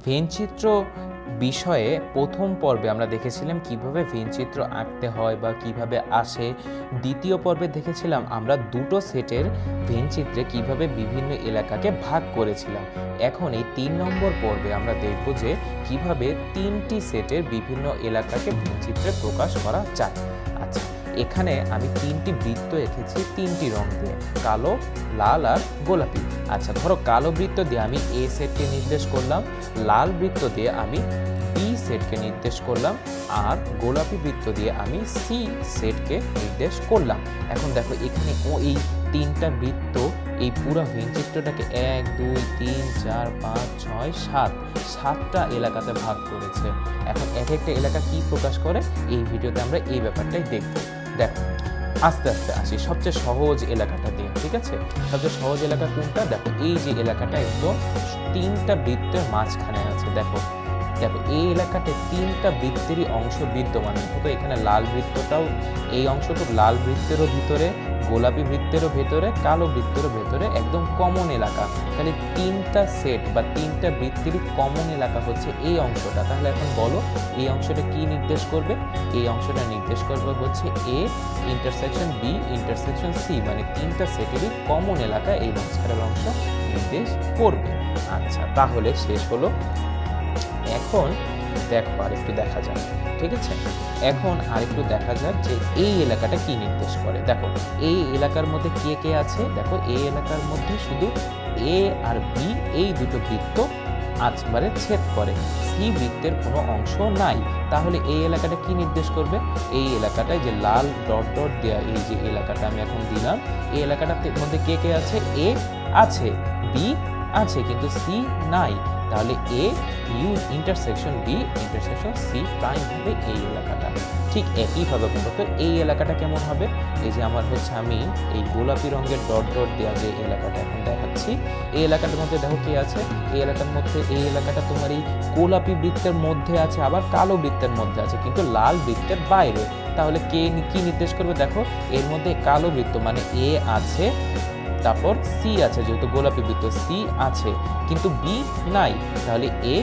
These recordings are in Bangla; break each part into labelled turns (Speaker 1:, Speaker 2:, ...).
Speaker 1: ভেনচিত্র বিষয়ে প্রথম পর্বে আমরা দেখেছিলাম কিভাবে ভেনচিত্র আঁকতে হয় বা কিভাবে আসে। দ্বিতীয় পর্বে দেখেছিলাম আমরা দুটো সেটের ভেনচিত্রে কিভাবে বিভিন্ন এলাকাকে ভাগ করেছিলাম। এখন এই 3 নম্বর পর্বে আমরা দেখব যে কিভাবে 3টি সেটের বিভিন্ন এলাকাকে ভেনচিত্রে প্রকাশ করা যায়। আচ্ছা, এখানে আমি 3টি বৃত্ত এঁকেছি 3টি রং দিয়ে, কালো, লাল আর গোলাপি। আচ্ছা, ধরো কালো বৃত্ত দিয়ে আমি এ সেটকে নির্দেশ করলাম, লাল বৃত্ত দিয়ে আমি বি সেটকে নির্দেশ করলাম আর গোলাপি বৃত্ত দিয়ে আমি সি সেটকে নির্দেশ করলাম। এখন দেখো এখানে এই 3টা বৃত্ত এই পুরো ভেনচিত্রটাকে 1 2 3 4 5 6 7 7টা এলাকাতে ভাগ করেছে। এখন এক একটা এলাকা কি প্রকাশ করে এই ভিডিওতে আমরা এই ব্যাপারটাই দেখব। দেখো আস্তে আস্তে আসি সবচেয়ে সহজ এলাকাটা দিয়ে, ঠিক আছে? সবচেয়ে সহজ এলাকা কোনটা? দেখো এই যে এলাকাটা একদম 3টা বৃত্তের মাঝখানে আছে। দেখো দেখো এই এলাকাতে 3টা বৃত্তেরই অংশ বিদ্যমান। তো এখানে লাল বৃত্তটাও, এই অংশটুকু লাল বৃত্তেরও ভিতরে, গোলাপি বৃত্তেরও ভেতরে, কালো বৃত্তেরও ভেতরে, একদম কমন এলাকা। তাহলে 3টা সেট বা 3টা বৃত্তেরই কমন এলাকা হচ্ছে এই অংশটা। তাহলে এখন বলো এই অংশটা কি নির্দেশ করবে? এই অংশটা নির্দেশ করবে হচ্ছে A intersection B intersection C, মানে 3টা সেটেরই কমন এলাকা এই মাঝখানের অংশ নির্দেশ করবে। আচ্ছা, তাহলে শেষ হলো। এখন দেখো আরেকটু দেখা যাক, ঠিক আছে? এখন আরেকটু দেখা যাক যে এই এলাকাটা কি নির্দেশ করে। দেখো এই এলাকার মধ্যে কে কে আছে। দেখো এই এলাকার মধ্যে শুধু এ আর বি এই দুটো বৃত্ত আজবারে ছেদ করে, সি বৃত্তের কোনো অংশ নাই। তাহলে এই এলাকাটা কি নির্দেশ করবে? এই এলাকাটায় যে লাল ডট ডট দেওয়া এই যে এলাকাটা আমি এখন দিলাম, এই এলাকাটার মধ্যে কে কে আছে? এ আছে, বি আছে, কিন্তু সি নাই। তাহলে A U intersection B intersection C prime হবে এই এলাকাটা। ঠিক একইভাবে বলতো তো এই এলাকাটা কেমন হবে? এই যে আমার হচ্ছে আমি এই গোলাপি রঙের ডট ডট দেওয়া যে এলাকাটা এখন দেখাচ্ছি, এই এলাকাটার মধ্যে দেখো কে আছে। এই এলাকার মধ্যে এই এলাকাটা তোমার এই গোলাপি বৃত্তের মধ্যে আছে, আবার কালো বৃত্তের মধ্যে আছে, কিন্তু লাল বৃত্তের বাইরে। তাহলে কে কি নির্দেশ করবে? দেখো এর মধ্যে কালো বৃত্ত মানে এ আছে, তারপর সি আছে, যেহেতু গোলাপি বৃত্ত সি আছে কিন্তু বি নাই। তাহলে এ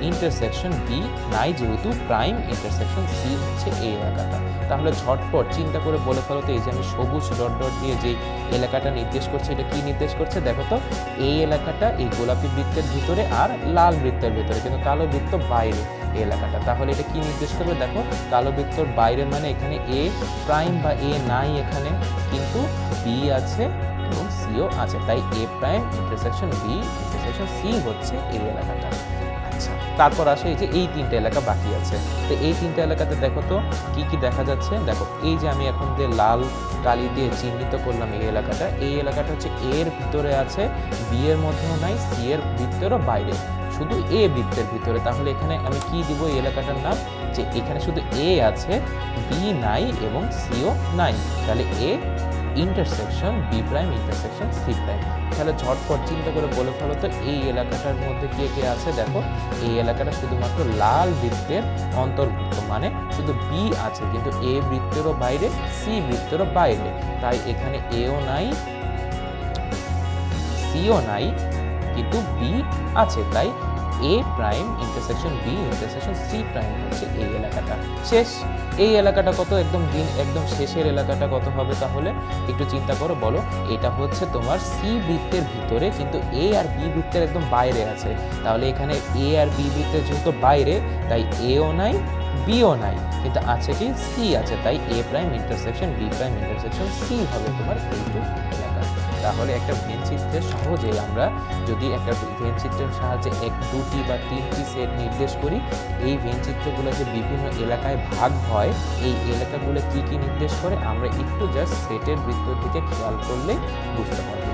Speaker 1: ইন্টারসেকশন বি নাই, যেহেতু প্রাইম ইন্টারসেকশন সি হচ্ছে এই এলাকাটা। তাহলে ঝটপট চিন্তা করে বলে ফেলো তো, এই যে আমি সবুজ ডট ডট দিয়ে যে এলাকাটা নির্দেশ করছি এটা কি নির্দেশ করছে? দেখো তো এই এলাকাটা এই গোলাপি বৃত্তের ভিতরে আর লাল বৃত্তের ভিতরে, কিন্তু কালো বৃত্ত বাইরে এই এলাকাটা। তাহলে এটা কি নির্দেশ করবে? দেখো কালো বৃত্তর বাইরে মানে এখানে এ প্রাইম বা এ নাই এখানে, কিন্তু বি আছে এবং সিও আছে, তাই A prime intersection B intersection C হচ্ছে এই এলাকাটা। আচ্ছা, তারপর আসে এই যে এই 3টা এলাকা বাকি আছে। তো এই 3টা এলাকাতে দেখো তো কি কি দেখা যাচ্ছে। দেখো এই যে আমি এখন যে লাল কালি দিয়ে চিহ্নিত করলাম এই এলাকাটা, এই এলাকাটা হচ্ছে এর ভিতরে আছে, বি এর মধ্যেও নাই, সি এর ভিতরেও বাইরে, শুধু এ বৃত্তের ভিতরে। তাহলে এখানে আমি কি দিব এই এলাকাটার নাম? যে এখানে শুধু এ আছে, বি নাই এবং সিও নাই। তাহলে A intersection B prime intersection C prime. তাহলে ঝটপট চিন্তা করে বলে ফেলো তো এই এলাকাটার মধ্যে কে কে আছে। দেখো এই এলাকাটা শুধুমাত্র লাল বৃত্তের অন্তর্ভুক্ত, মানে শুধু বি আছে, কিন্তু এ বৃত্তেরও বাইরে, সি বৃত্তেরও বাইরে। তাই এখানে এও নাই, সিও নাই, কিন্তু বি আছে, তাই A prime intersection B intersection C prime হচ্ছে এই এলাকাটা। শেষ। এই এলাকাটা কত? একদম শেষের এলাকাটা কত হবে? তাহলে একটু চিন্তা করো, বলো। এটা হচ্ছে তোমার সি বৃত্তের ভিতরে, কিন্তু এ আর বি বৃত্তের একদম বাইরে আছে। তাহলে এখানে এ আর বি বৃত্তের যেহেতু বাইরে, তাই এও নাই বিও নাই, কিন্তু আছে কি? সি আছে, তাই A prime intersection B prime intersection C হবে তোমার এইটুকু এলাকা। তাহলে একটা ভেনচিত্রে সহজেই আমরা যদি একটা ভেনচিত্রের সাহায্যে 1 2টি বা 3টি সেট নির্দেশ করি, এই ভেনচিত্রগুলো যে বিভিন্ন এলাকায় ভাগ হয়, এই এলাকাগুলো কি কি নির্দেশ করে আমরা একটু জাস্ট সেটের বৃত্তর দিকে খেয়াল করলেই বুঝতে পারবো।